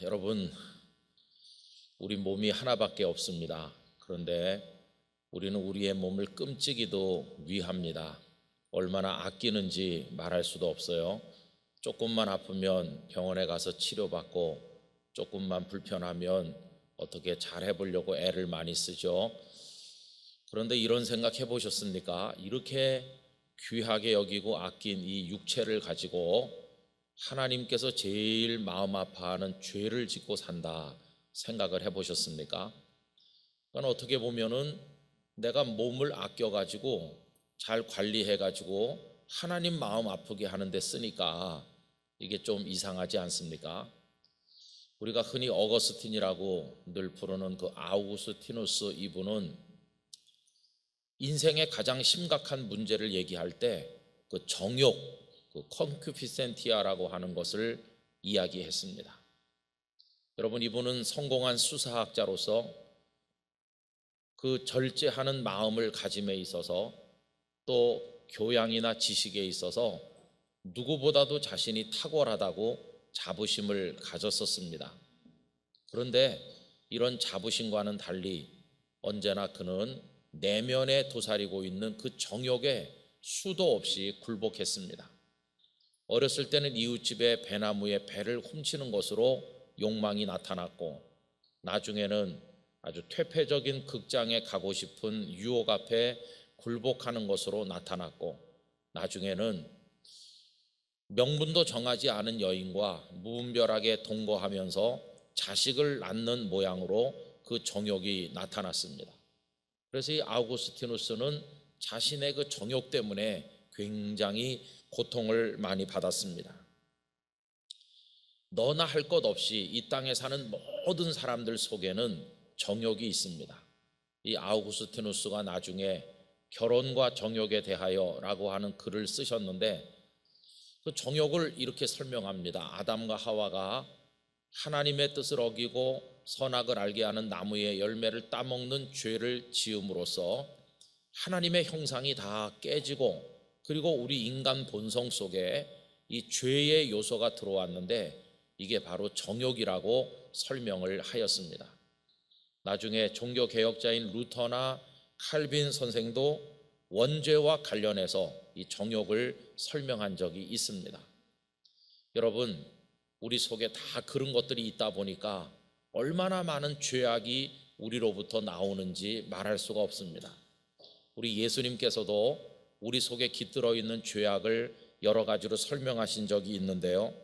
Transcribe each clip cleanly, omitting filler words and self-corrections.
여러분, 우리 몸이 하나밖에 없습니다. 그런데 우리는 우리의 몸을 끔찍이도 위합니다. 얼마나 아끼는지 말할 수도 없어요. 조금만 아프면 병원에 가서 치료받고, 조금만 불편하면 어떻게 잘 해보려고 애를 많이 쓰죠. 그런데 이런 생각 해보셨습니까? 이렇게 귀하게 여기고 아낀 이 육체를 가지고 하나님께서 제일 마음 아파하는 죄를 짓고 산다 생각을 해보셨습니까? 그건 어떻게 보면은 내가 몸을 아껴가지고 잘 관리해가지고 하나님 마음 아프게 하는데 쓰니까 이게 좀 이상하지 않습니까? 우리가 흔히 어거스틴이라고 늘 부르는 그 아우구스티누스, 이분은 인생의 가장 심각한 문제를 얘기할 때 그 정욕, 그 컨큐피센티아라고 하는 것을 이야기했습니다. 여러분, 이분은 성공한 수사학자로서 그 절제하는 마음을 가짐에 있어서, 또 교양이나 지식에 있어서 누구보다도 자신이 탁월하다고 자부심을 가졌었습니다. 그런데 이런 자부심과는 달리 언제나 그는 내면에 도사리고 있는 그 정욕에 수도 없이 굴복했습니다. 어렸을 때는 이웃집의 배나무에 배를 훔치는 것으로 욕망이 나타났고, 나중에는 아주 퇴폐적인 극장에 가고 싶은 유혹 앞에 굴복하는 것으로 나타났고, 나중에는 명분도 정하지 않은 여인과 무분별하게 동거하면서 자식을 낳는 모양으로 그 정욕이 나타났습니다. 그래서 이 아우구스티누스는 자신의 그 정욕 때문에 굉장히 고통을 많이 받았습니다. 너나 할 것 없이 이 땅에 사는 모든 사람들 속에는 정욕이 있습니다. 이 아우구스티누스가 나중에 결혼과 정욕에 대하여 라고 하는 글을 쓰셨는데, 그 정욕을 이렇게 설명합니다. 아담과 하와가 하나님의 뜻을 어기고 선악을 알게 하는 나무의 열매를 따먹는 죄를 지음으로써 하나님의 형상이 다 깨지고, 그리고 우리 인간 본성 속에 이 죄의 요소가 들어왔는데, 이게 바로 정욕이라고 설명을 하였습니다. 나중에 종교개혁자인 루터나 칼빈 선생도 원죄와 관련해서 이 정욕을 설명한 적이 있습니다. 여러분, 우리 속에 다 그런 것들이 있다 보니까 얼마나 많은 죄악이 우리로부터 나오는지 말할 수가 없습니다. 우리 예수님께서도 우리 속에 깃들어 있는 죄악을 여러 가지로 설명하신 적이 있는데요,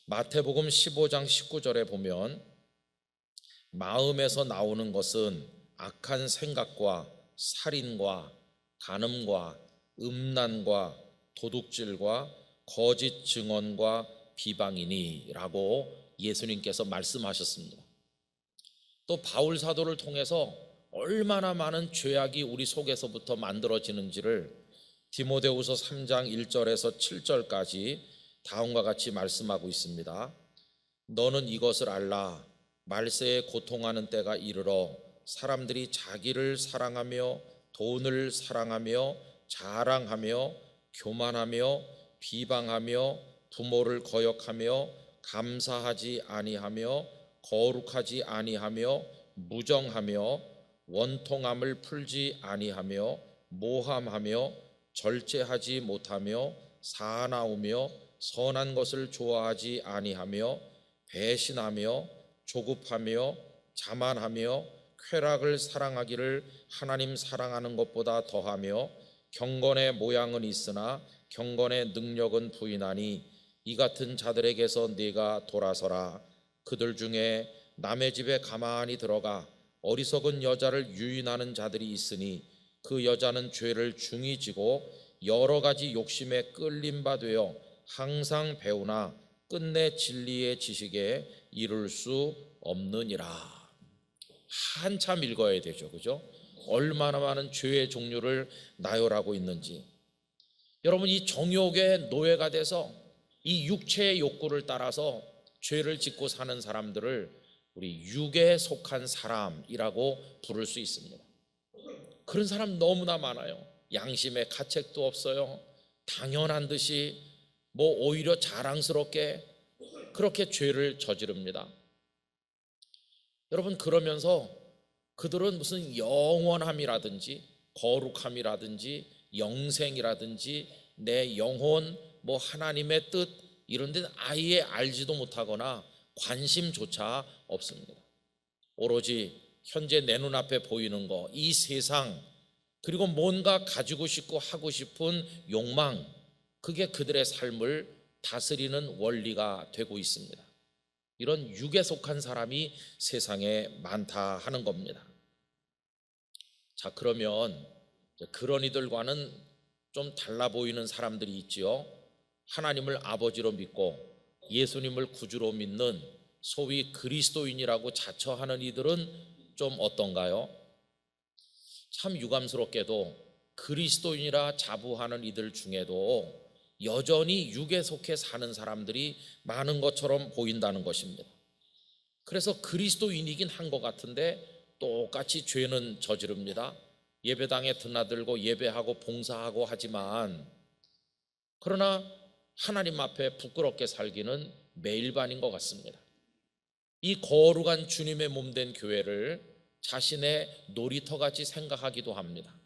마태복음 15장 19절에 보면 마음에서 나오는 것은 악한 생각과 살인과 간음과 음란과 도둑질과 거짓 증언과 비방이니 라고 예수님께서 말씀하셨습니다. 또 바울 사도를 통해서 얼마나 많은 죄악이 우리 속에서부터 만들어지는지를 디모데후서 3장 1절에서 7절까지 다음과 같이 말씀하고 있습니다. 너는 이것을 알라. 말세에 고통하는 때가 이르러 사람들이 자기를 사랑하며 돈을 사랑하며 자랑하며 교만하며 비방하며 부모를 거역하며 감사하지 아니하며 거룩하지 아니하며 무정하며 원통함을 풀지 아니하며 모함하며 절제하지 못하며 사나우며 선한 것을 좋아하지 아니하며 배신하며 조급하며 자만하며 쾌락을 사랑하기를 하나님 사랑하는 것보다 더하며 경건의 모양은 있으나 경건의 능력은 부인하니 이 같은 자들에게서 네가 돌아서라. 그들 중에 남의 집에 가만히 들어가 어리석은 여자를 유인하는 자들이 있으니 그 여자는 죄를 중히 지고 여러 가지 욕심에 끌린 바 되어 항상 배우나 끝내 진리의 지식에 이룰 수 없느니라. 한참 읽어야 되죠, 그죠? 얼마나 많은 죄의 종류를 나열하고 있는지. 여러분, 이 정욕의 노예가 돼서 이 육체의 욕구를 따라서 죄를 짓고 사는 사람들을 우리 육에 속한 사람이라고 부를 수 있습니다. 그런 사람 너무나 많아요. 양심의 가책도 없어요. 당연한 듯이 오히려 자랑스럽게 그렇게 죄를 저지릅니다. 여러분, 그러면서 그들은 무슨 영원함이라든지 거룩함이라든지 영생이라든지 내 영혼, 뭐 하나님의 뜻, 이런 데는 아예 알지도 못하거나 관심조차 없습니다. 오로지 현재 내 눈앞에 보이는 거, 이 세상, 그리고 뭔가 가지고 싶고 하고 싶은 욕망, 그게 그들의 삶을 다스리는 원리가 되고 있습니다. 이런 육에 속한 사람이 세상에 많다 하는 겁니다. 자, 그러면 그런 이들과는 좀 달라 보이는 사람들이 있지요. 하나님을 아버지로 믿고 예수님을 구주로 믿는 소위 그리스도인이라고 자처하는 이들은 좀 어떤가요? 참 유감스럽게도 그리스도인이라 자부하는 이들 중에도 여전히 육에 속해 사는 사람들이 많은 것처럼 보인다는 것입니다. 그래서 그리스도인이긴 한 것 같은데 똑같이 죄는 저지릅니다. 예배당에 드나들고 예배하고 봉사하고 하지만, 그러나 하나님 앞에 부끄럽게 살기는 매일반인 것 같습니다. 이 거룩한 주님의 몸된 교회를 자신의 놀이터같이 생각하기도 합니다.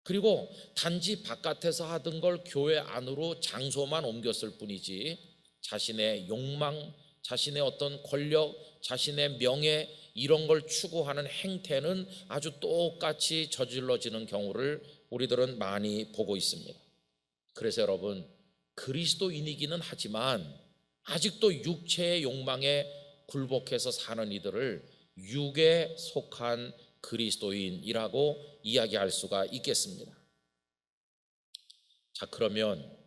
그리고 단지 바깥에서 하던 걸 교회 안으로 장소만 옮겼을 뿐이지 자신의 욕망, 자신의 어떤 권력, 자신의 명예, 이런 걸 추구하는 행태는 아주 똑같이 저질러지는 경우를 우리들은 많이 보고 있습니다. 그래서 여러분, 그리스도인이기는 하지만 아직도 육체의 욕망에 굴복해서 사는 이들을 육에 속한 그리스도인이라고 이야기할 수가 있겠습니다. 자, 그러면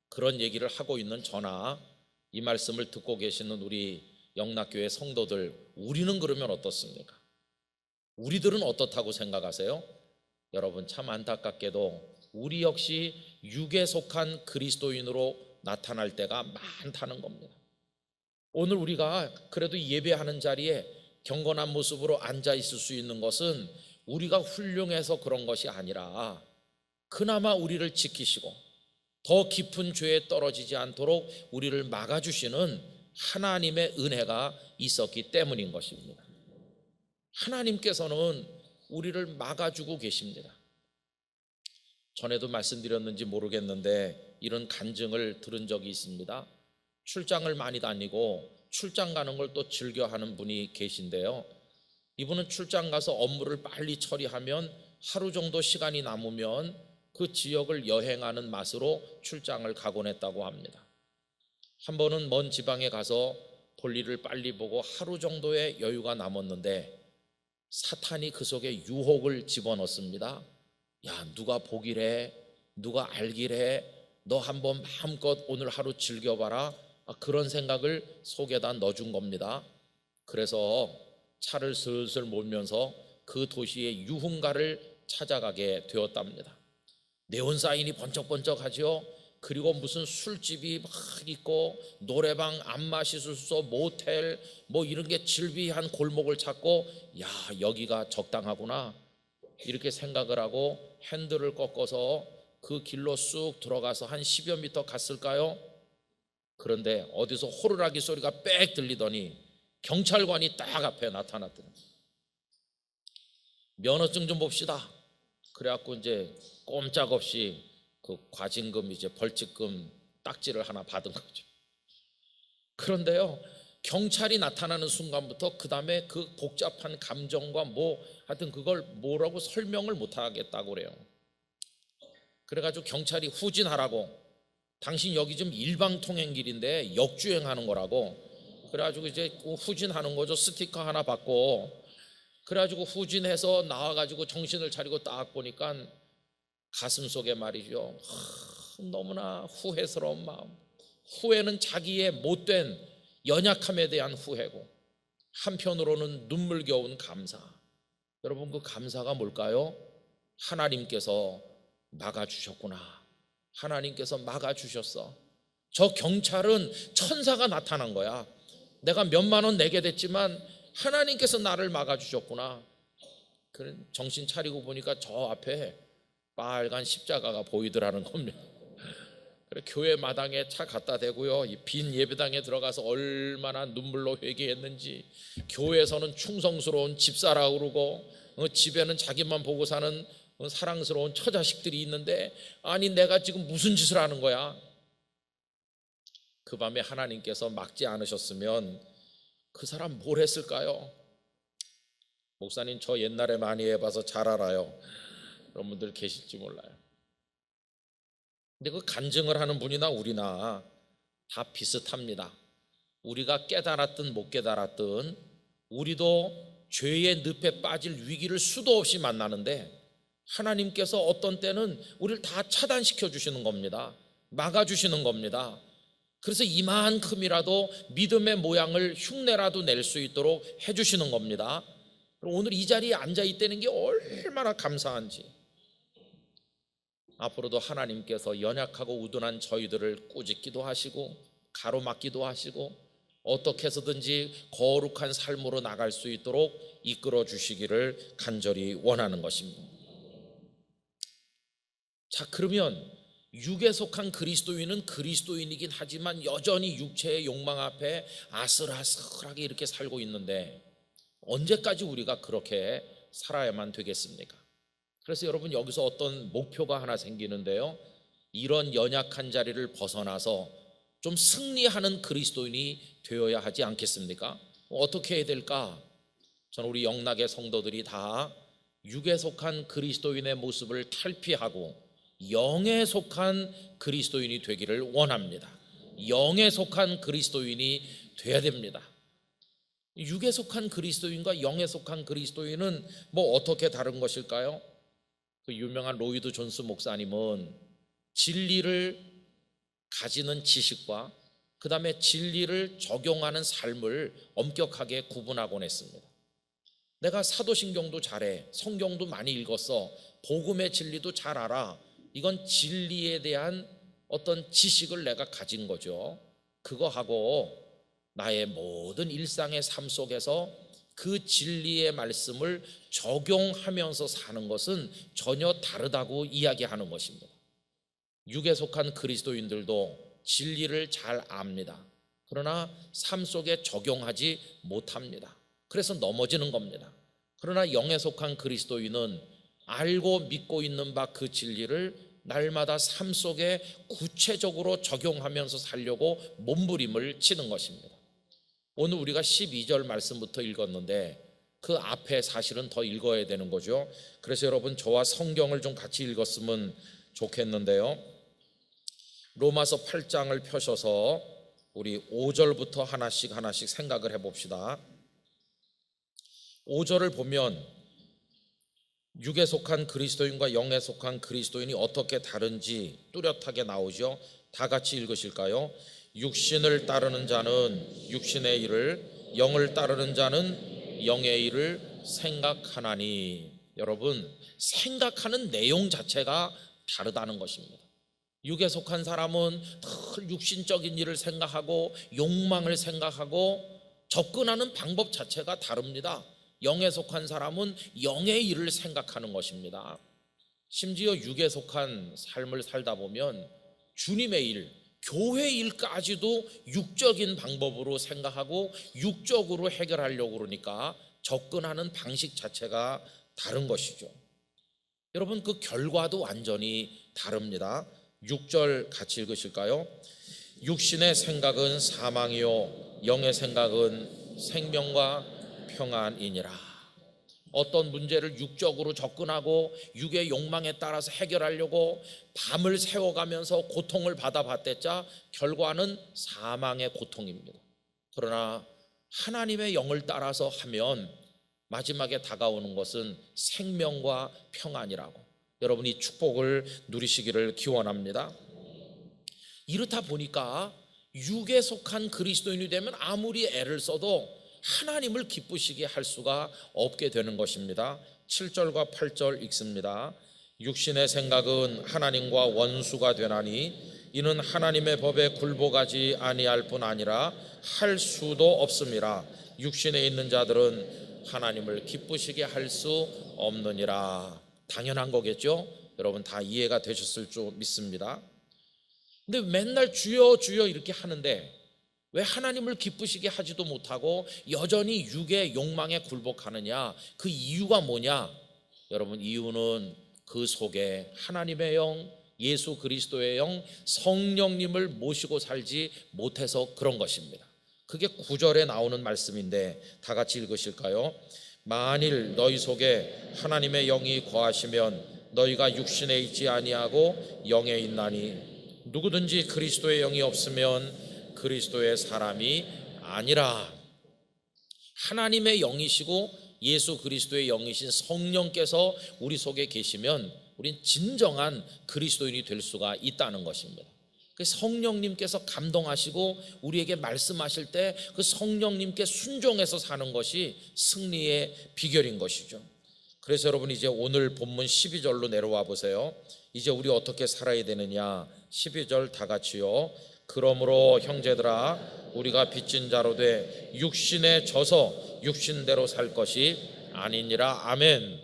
그런 얘기를 하고 있는 저나 이 말씀을 듣고 계시는 우리 영락교회 성도들, 우리는 그러면 어떻습니까? 우리들은 어떻다고 생각하세요? 여러분, 참 안타깝게도 우리 역시 육에 속한 그리스도인으로 나타날 때가 많다는 겁니다. 오늘 우리가 그래도 예배하는 자리에 경건한 모습으로 앉아 있을 수 있는 것은 우리가 훌륭해서 그런 것이 아니라 그나마 우리를 지키시고 더 깊은 죄에 떨어지지 않도록 우리를 막아주시는 하나님의 은혜가 있었기 때문인 것입니다. 하나님께서는 우리를 막아주고 계십니다. 전에도 말씀드렸는지 모르겠는데 이런 간증을 들은 적이 있습니다. 출장을 많이 다니고 출장 가는 걸 또 즐겨하는 분이 계신데요, 이분은 출장 가서 업무를 빨리 처리하면 하루 정도 시간이 남으면 그 지역을 여행하는 맛으로 출장을 가곤 했다고 합니다. 한 번은 먼 지방에 가서 볼일을 빨리 보고 하루 정도의 여유가 남았는데 사탄이 그 속에 유혹을 집어넣습니다. 야, 누가 보기래, 누가 알기래, 너 한번 마음껏 오늘 하루 즐겨봐라, 그런 생각을 속에다 넣어준 겁니다. 그래서 차를 슬슬 몰면서 그 도시의 유흥가를 찾아가게 되었답니다. 네온사인이 번쩍번쩍하죠. 그리고 무슨 술집이 막 있고 노래방, 안마시술소, 모텔, 뭐 이런 게 질비한 골목을 찾고, 야, 여기가 적당하구나 이렇게 생각을 하고 핸들을 꺾어서 그 길로 쑥 들어가서 한 10여 미터 갔을까요? 그런데 어디서 호루라기 소리가 빽 들리더니 경찰관이 딱 앞에 나타났더니 면허증 좀 봅시다. 그래갖고 이제 꼼짝없이 그 과징금, 이제 벌칙금 딱지를 하나 받은 거죠. 그런데요, 경찰이 나타나는 순간부터 그 다음에 그 복잡한 감정과 뭐 하여튼 그걸 뭐라고 설명을 못 하겠다고 그래요. 그래가지고 경찰이 후진하라고, 당신 여기 좀 일방통행길인데 역주행하는 거라고, 그래가지고 이제 후진하는 거죠. 스티커 하나 받고, 그래가지고 후진해서 나와가지고 정신을 차리고 딱 보니까 가슴 속에 말이죠, 너무나 후회스러운 마음. 후회는 자기의 못된 연약함에 대한 후회고, 한편으로는 눈물겨운 감사. 여러분, 그 감사가 뭘까요? 하나님께서 막아주셨구나. 하나님께서 막아주셨어. 저 경찰은 천사가 나타난 거야. 내가 몇만 원 내게 됐지만 하나님께서 나를 막아주셨구나. 그래, 정신 차리고 보니까 저 앞에 빨간 십자가가 보이더라는 겁니다. 그래, 교회 마당에 차 갖다 대고요, 이 빈 예배당에 들어가서 얼마나 눈물로 회개했는지, 교회에서는 충성스러운 집사라고 그러고 집에는 자기만 보고 사는 사랑스러운 처자식들이 있는데, 아니 내가 지금 무슨 짓을 하는 거야? 그 밤에 하나님께서 막지 않으셨으면 그 사람 뭘 했을까요? 목사님, 저 옛날에 많이 해봐서 잘 알아요. 그런 분들 계실지 몰라요. 근데 그 간증을 하는 분이나 우리나 다 비슷합니다. 우리가 깨달았든 못 깨달았든 우리도 죄의 늪에 빠질 위기를 수도 없이 만나는데, 하나님께서 어떤 때는 우리를 다 차단시켜 주시는 겁니다. 막아주시는 겁니다. 그래서 이만큼이라도 믿음의 모양을 흉내라도 낼 수 있도록 해주시는 겁니다. 오늘 이 자리에 앉아 있다는 게 얼마나 감사한지. 앞으로도 하나님께서 연약하고 우둔한 저희들을 꾸짖기도 하시고 가로막기도 하시고 어떻게 해서든지 거룩한 삶으로 나갈 수 있도록 이끌어 주시기를 간절히 원하는 것입니다. 자, 그러면 육에 속한 그리스도인은 그리스도인이긴 하지만 여전히 육체의 욕망 앞에 아슬아슬하게 이렇게 살고 있는데, 언제까지 우리가 그렇게 살아야만 되겠습니까? 그래서 여러분, 여기서 어떤 목표가 하나 생기는데요, 이런 연약한 자리를 벗어나서 좀 승리하는 그리스도인이 되어야 하지 않겠습니까? 어떻게 해야 될까? 저는 우리 영락의 성도들이 다 육에 속한 그리스도인의 모습을 탈피하고 영에 속한 그리스도인이 되기를 원합니다. 영에 속한 그리스도인이 돼야 됩니다. 육에 속한 그리스도인과 영에 속한 그리스도인은 뭐 어떻게 다른 것일까요? 그 유명한 로이드 존스 목사님은 진리를 가지는 지식과 그 다음에 진리를 적용하는 삶을 엄격하게 구분하곤 했습니다. 내가 사도신경도 잘해, 성경도 많이 읽었어, 복음의 진리도 잘 알아, 이건 진리에 대한 어떤 지식을 내가 가진 거죠. 그거하고 나의 모든 일상의 삶 속에서 그 진리의 말씀을 적용하면서 사는 것은 전혀 다르다고 이야기하는 것입니다. 육에 속한 그리스도인들도 진리를 잘 압니다. 그러나 삶 속에 적용하지 못합니다. 그래서 넘어지는 겁니다. 그러나 영에 속한 그리스도인은 알고 믿고 있는 바 그 진리를 날마다 삶 속에 구체적으로 적용하면서 살려고 몸부림을 치는 것입니다. 오늘 우리가 12절 말씀부터 읽었는데 그 앞에 사실은 더 읽어야 되는 거죠. 그래서 여러분, 저와 성경을 좀 같이 읽었으면 좋겠는데요, 로마서 8장을 펴셔서 우리 5절부터 하나씩 생각을 해봅시다. 5절을 보면 육에 속한 그리스도인과 영에 속한 그리스도인이 어떻게 다른지 뚜렷하게 나오죠. 다 같이 읽으실까요? 육신을 따르는 자는 육신의 일을, 영을 따르는 자는 영의 일을 생각하나니. 여러분, 생각하는 내용 자체가 다르다는 것입니다. 육에 속한 사람은 늘 육신적인 일을 생각하고 욕망을 생각하고 접근하는 방법 자체가 다릅니다. 영에 속한 사람은 영의 일을 생각하는 것입니다. 심지어 육에 속한 삶을 살다 보면 주님의 일, 교회 일까지도 육적인 방법으로 생각하고 육적으로 해결하려고 그러니까 접근하는 방식 자체가 다른 것이죠. 여러분, 그 결과도 완전히 다릅니다. 6절 같이 읽으실까요? 육신의 생각은 사망이요 영의 생각은 생명과 평안이니라. 어떤 문제를 육적으로 접근하고 육의 욕망에 따라서 해결하려고 밤을 새워가면서 고통을 받아봤댔자 결과는 사망의 고통입니다. 그러나 하나님의 영을 따라서 하면 마지막에 다가오는 것은 생명과 평안이라고. 여러분이 축복을 누리시기를 기원합니다. 이렇다 보니까 육에 속한 그리스도인이 되면 아무리 애를 써도 하나님을 기쁘시게 할 수가 없게 되는 것입니다. 7절과 8절 읽습니다. 육신의 생각은 하나님과 원수가 되나니 이는 하나님의 법에 굴복하지 아니할 뿐 아니라 할 수도 없음이라. 육신에 있는 자들은 하나님을 기쁘시게 할 수 없느니라. 당연한 거겠죠? 여러분 다 이해가 되셨을 줄 믿습니다. 근데 맨날 주여 주여 이렇게 하는데 왜 하나님을 기쁘시게 하지도 못하고 여전히 육의 욕망에 굴복하느냐? 그 이유가 뭐냐? 여러분, 이유는 그 속에 하나님의 영, 예수 그리스도의 영, 성령님을 모시고 살지 못해서 그런 것입니다. 그게 9절에 나오는 말씀인데 다 같이 읽으실까요? 만일 너희 속에 하나님의 영이 거하시면 너희가 육신에 있지 아니하고 영에 있나니 누구든지 그리스도의 영이 없으면 그리스도의 사람이 아니라. 하나님의 영이시고 예수 그리스도의 영이신 성령께서 우리 속에 계시면 우린 진정한 그리스도인이 될 수가 있다는 것입니다. 그 성령님께서 감동하시고 우리에게 말씀하실 때 그 성령님께 순종해서 사는 것이 승리의 비결인 것이죠. 그래서 여러분, 이제 오늘 본문 12절로 내려와 보세요. 이제 우리 어떻게 살아야 되느냐? 12절 다 같이요. 그러므로 형제들아, 우리가 빚진 자로 돼 육신에 져서 육신대로 살 것이 아니니라. 아멘.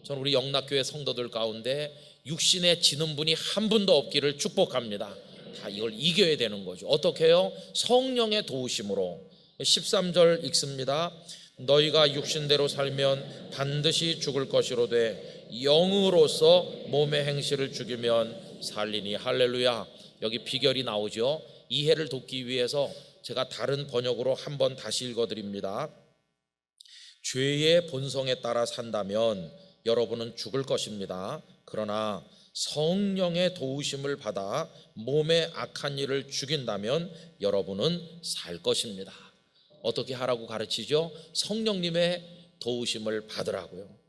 저는 우리 영락교회 성도들 가운데 육신에 지는 분이 한 분도 없기를 축복합니다. 다 이걸 이겨야 되는 거죠. 어떻게 해요? 성령의 도우심으로. 13절 읽습니다. 너희가 육신대로 살면 반드시 죽을 것이로되 영으로서 몸의 행실을 죽이면 살리니. 할렐루야. 여기 비결이 나오죠. 이해를 돕기 위해서 제가 다른 번역으로 한번 다시 읽어드립니다. 죄의 본성에 따라 산다면 여러분은 죽을 것입니다. 그러나 성령의 도우심을 받아 몸의 악한 일을 죽인다면 여러분은 살 것입니다. 어떻게 하라고 가르치죠? 성령님의 도우심을 받으라고요.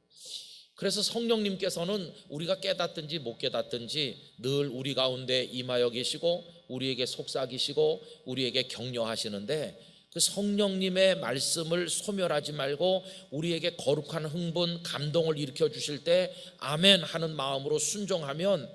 그래서 성령님께서는 우리가 깨닫든지 못 깨닫든지 늘 우리 가운데 임하여 계시고 우리에게 속삭이시고 우리에게 격려하시는데, 그 성령님의 말씀을 소멸하지 말고 우리에게 거룩한 흥분, 감동을 일으켜 주실 때 아멘 하는 마음으로 순종하면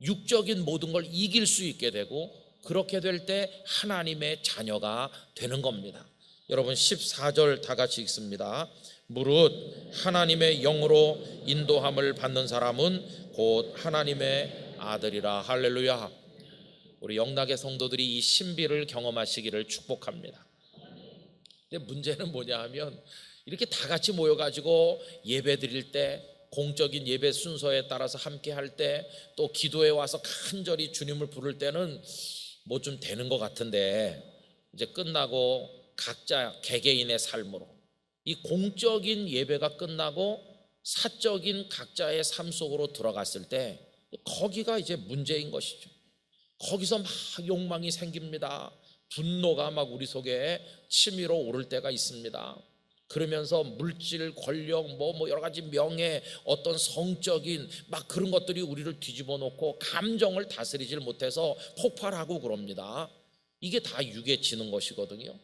육적인 모든 걸 이길 수 있게 되고, 그렇게 될 때 하나님의 자녀가 되는 겁니다. 여러분, 14절 다 같이 읽습니다. 무릇 하나님의 영으로 인도함을 받는 사람은 곧 하나님의 아들이라. 할렐루야. 우리 영락의 성도들이 이 신비를 경험하시기를 축복합니다. 근데 문제는 뭐냐 하면, 이렇게 다 같이 모여가지고 예배 드릴 때, 공적인 예배 순서에 따라서 함께 할 때, 또 기도에 와서 간절히 주님을 부를 때는 뭐 좀 되는 것 같은데, 이제 끝나고 각자 개개인의 삶으로 이 공적인 예배가 끝나고 사적인 각자의 삶 속으로 들어갔을 때 거기가 이제 문제인 것이죠. 거기서 막 욕망이 생깁니다. 분노가 막 우리 속에 치밀어 오를 때가 있습니다. 그러면서 물질, 권력, 뭐 여러 가지 명예, 어떤 성적인 막 그런 것들이 우리를 뒤집어 놓고 감정을 다스리질 못해서 폭발하고 그럽니다. 이게 다 육에 지는 것이거든요.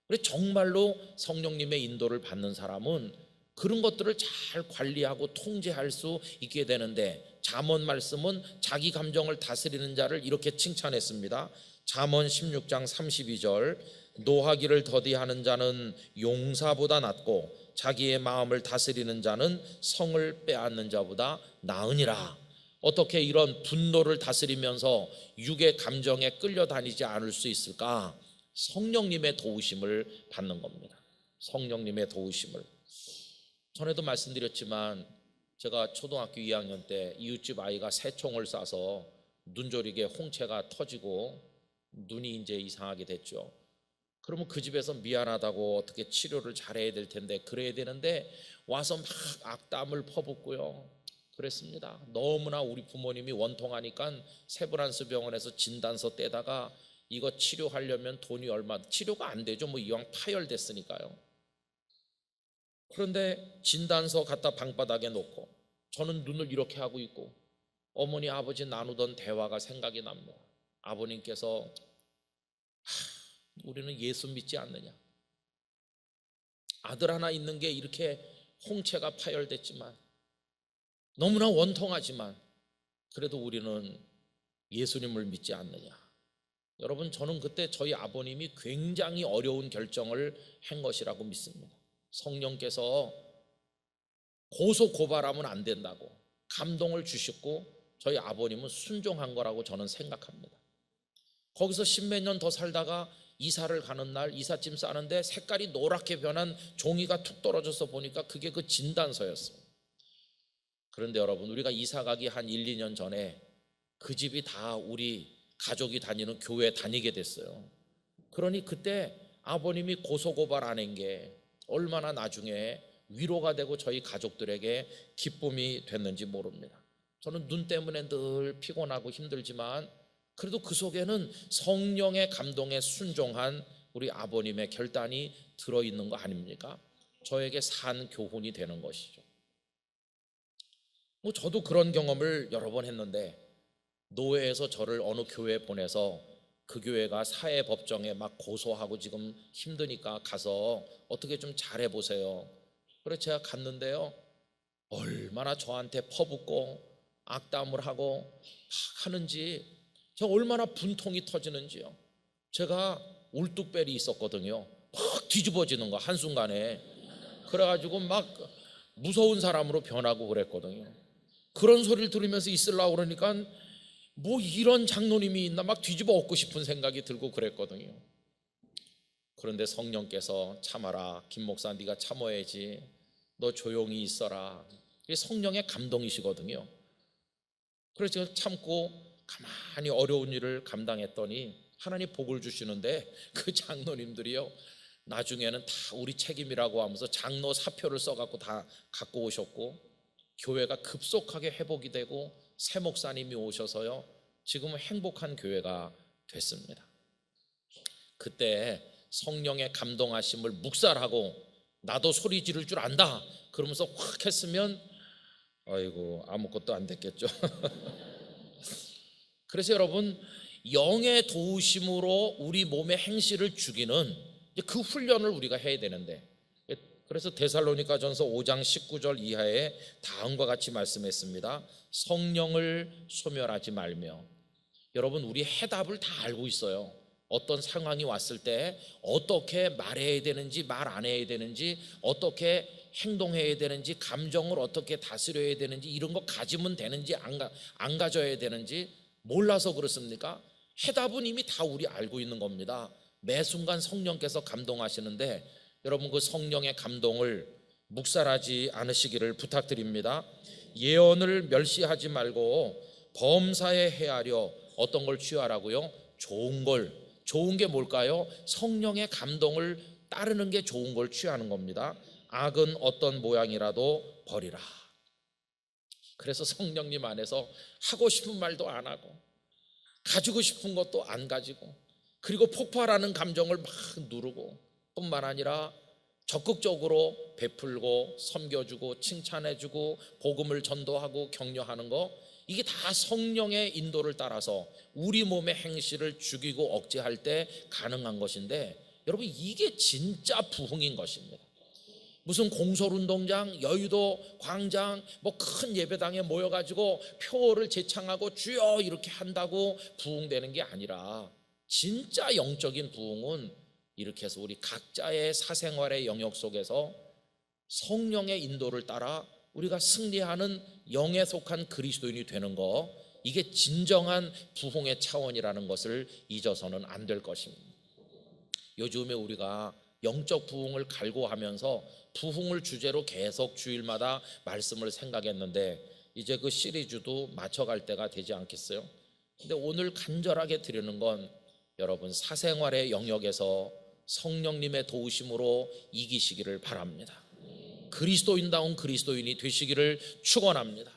그래서 정말로 성령님의 인도를 받는 사람은 그런 것들을 잘 관리하고 통제할 수 있게 되는데, 잠언 말씀은 자기 감정을 다스리는 자를 이렇게 칭찬했습니다. 잠언 16장 32절, 노하기를 더디하는 자는 용사보다 낫고 자기의 마음을 다스리는 자는 성을 빼앗는 자보다 나으니라. 어떻게 이런 분노를 다스리면서 육의 감정에 끌려다니지 않을 수 있을까? 성령님의 도우심을 받는 겁니다. 성령님의 도우심을. 전에도 말씀드렸지만 제가 초등학교 2학년 때 이웃집 아이가 새총을 쏴서 눈조리게 홍채가 터지고 눈이 이제 이상하게 됐죠. 그러면 그 집에서 미안하다고 어떻게 치료를 잘해야 될 텐데, 그래야 되는데 와서 막 악담을 퍼붓고요. 그랬습니다. 너무나 우리 부모님이 원통하니까 세브란스 병원에서 진단서 떼다가 이거 치료하려면 돈이 얼마, 치료가 안 되죠. 뭐 이왕 파열됐으니까요. 그런데 진단서 갖다 방바닥에 놓고 저는 눈을 이렇게 하고 있고 어머니 아버지 나누던 대화가 생각이 납니다. 아버님께서 우리는 예수 믿지 않느냐, 아들 하나 있는 게 이렇게 홍채가 파열됐지만 너무나 원통하지만 그래도 우리는 예수님을 믿지 않느냐. 여러분, 저는 그때 저희 아버님이 굉장히 어려운 결정을 한 것이라고 믿습니다. 성령께서 고소 고발하면 안 된다고 감동을 주셨고 저희 아버님은 순종한 거라고 저는 생각합니다. 거기서 십몇 년 더 살다가 이사를 가는 날 이삿짐 싸는데 색깔이 노랗게 변한 종이가 툭 떨어져서 보니까 그게 그 진단서였어요. 그런데 여러분, 우리가 이사 가기 한 1, 2년 전에 그 집이 다 우리 가족이 다니는 교회에 다니게 됐어요. 그러니 그때 아버님이 고소고발 안 한 게 얼마나 나중에 위로가 되고 저희 가족들에게 기쁨이 됐는지 모릅니다. 저는 눈 때문에 늘 피곤하고 힘들지만 그래도 그 속에는 성령의 감동에 순종한 우리 아버님의 결단이 들어있는 거 아닙니까? 저에게 산 교훈이 되는 것이죠. 저도 그런 경험을 여러 번 했는데, 노회에서 저를 어느 교회에 보내서 그 교회가 사회법정에 막 고소하고 지금 힘드니까 가서 어떻게 좀 잘해보세요. 그래서 제가 갔는데요, 얼마나 저한테 퍼붓고 악담을 하고 하는지, 제가 얼마나 분통이 터지는지요. 제가 울뚝벨이 있었거든요. 막 뒤집어지는 거 한순간에. 그래가지고 막 무서운 사람으로 변하고 그랬거든요. 그런 소리를 들으면서 있으려고 그러니까 뭐 이런 장로님이 있나 막 뒤집어 엎고 싶은 생각이 들고 그랬거든요. 그런데 성령께서 참아라, 김 목사 네가 참아야지, 너 조용히 있어라, 이게 성령의 감동이시거든요. 그래서 제가 참고 가만히 어려운 일을 감당했더니 하나님 복을 주시는데, 그 장로님들이요 나중에는 다 우리 책임이라고 하면서 장로 사표를 써갖고 다 갖고 오셨고, 교회가 급속하게 회복이 되고 새 목사님이 오셔서요 지금은 행복한 교회가 됐습니다. 그때 성령의 감동하심을 묵살하고 나도 소리 지를 줄 안다 그러면서 확 했으면 아이고 아무것도 안 됐겠죠. 그래서 여러분, 영의 도우심으로 우리 몸의 행실을 죽이는 그 훈련을 우리가 해야 되는데, 그래서 데살로니가전서 5장 19절 이하에 다음과 같이 말씀했습니다. 성령을 소멸하지 말며. 여러분, 우리 해답을 다 알고 있어요. 어떤 상황이 왔을 때 어떻게 말해야 되는지 말 안 해야 되는지, 어떻게 행동해야 되는지, 감정을 어떻게 다스려야 되는지, 이런 거 가지면 되는지 안 가져야 되는지 몰라서 그렇습니까? 해답은 이미 다 우리 알고 있는 겁니다. 매 순간 성령께서 감동하시는데, 여러분 그 성령의 감동을 묵살하지 않으시기를 부탁드립니다. 예언을 멸시하지 말고 범사에 헤아려 어떤 걸 취하라고요? 좋은 걸. 좋은 게 뭘까요? 성령의 감동을 따르는 게 좋은 걸 취하는 겁니다. 악은 어떤 모양이라도 버리라. 그래서 성령님 안에서 하고 싶은 말도 안 하고 가지고 싶은 것도 안 가지고, 그리고 폭발하는 감정을 막 누르고, 뿐만 아니라 적극적으로 베풀고 섬겨주고 칭찬해주고 복음을 전도하고 격려하는 거, 이게 다 성령의 인도를 따라서 우리 몸의 행실을 죽이고 억제할 때 가능한 것인데, 여러분 이게 진짜 부흥인 것입니다. 무슨 공설운동장, 여의도 광장, 뭐 큰 예배당에 모여가지고 표를 제창하고 주여 이렇게 한다고 부흥되는 게 아니라, 진짜 영적인 부흥은 이렇게 해서 우리 각자의 사생활의 영역 속에서 성령의 인도를 따라 우리가 승리하는 영에 속한 그리스도인이 되는 거, 이게 진정한 부흥의 차원이라는 것을 잊어서는 안 될 것입니다. 요즘에 우리가 영적 부흥을 갈구하면서 부흥을 주제로 계속 주일마다 말씀을 생각했는데, 이제 그 시리즈도 맞춰갈 때가 되지 않겠어요? 근데 오늘 간절하게 드리는 건, 여러분 사생활의 영역에서 성령님의 도우심으로 이기시기를 바랍니다. 그리스도인다운 그리스도인이 되시기를 축원합니다.